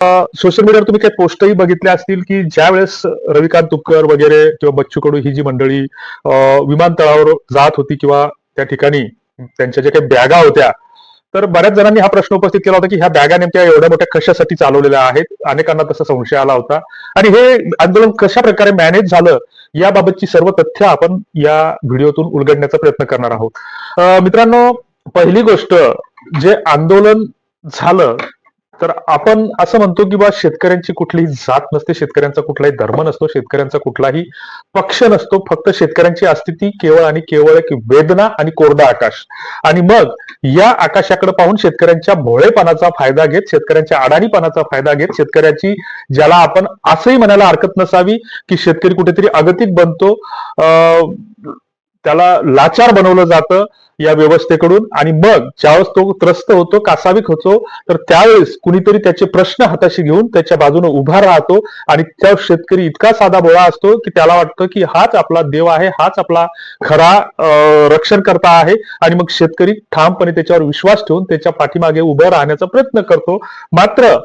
Social मीडियावर तुम्ही काही पोस्टही बघितल्या असतील की ज्या वेळेस रविकांत तुपकर वगैरे किंवा बच्चू कडू ही जी मंडळी विमानतळावर जात होती किंवा त्या ठिकाणी त्यांच्या ज्या काही बॅगा होत्या, तर बऱ्याच जणांनी हा प्रश्न उपस्थित केला होता की ह्या बॅगा नेमक्या एवढ्या मोठ्या कशासाठी चालवलेल्या आहेत. अनेकांना तसा संशय आला होता आणि हे आंदोलन कशा प्रकारे मॅनेज झालं याबाबतची सर्व तथ्य आपण या व्हिडिओतून उलगडण्याचा प्रयत्न करणार आहोत. मित्रांनो, पहिली गोष्ट, जे आंदोलन झालं तर आपण असं म्हणतो की बा शेतकऱ्यांची कुठलीही जात नसते, शेतकऱ्यांचा कुठलाही धर्म नसतो, शेतकऱ्यांचा कुठलाही पक्ष नसतो. फक्त शेतकऱ्यांची अस्तित्व केवळ आणि केवळ एक वेदना आणि कोरडं आकाश. आणि मग या आकाशाकडे पाहून शेतकऱ्यांच्या भोळेपणाचा फायदा घेत, शेतकऱ्यांच्या अडाणीपणाचा फायदा घेत, शेतकऱ्याची ज्याला आपण असंही म्हणायला हरकत नसावी की शेतकरी कुठेतरी अगतिक बनतो, त्याला लाचार बनवलं जातं या व्यवस्थेकडून. आणि मग ज्यावेळेस तो त्रस्त होतो, कासावीक होतो, तर त्यावेळेस कुणीतरी त्याचे प्रश्न हाताशी घेऊन त्याच्या बाजूने उभा राहतो आणि त्या शेतकरी इतका साधा भोळा असतो की त्याला वाटतं की हाच आपला देव आहे, हाच आपला खरा रक्षणकर्ता आहे. आणि मग शेतकरी ठामपणे त्याच्यावर विश्वास ठेवून त्याच्या पाठीमागे उभं राहण्याचा प्रयत्न करतो. मात्र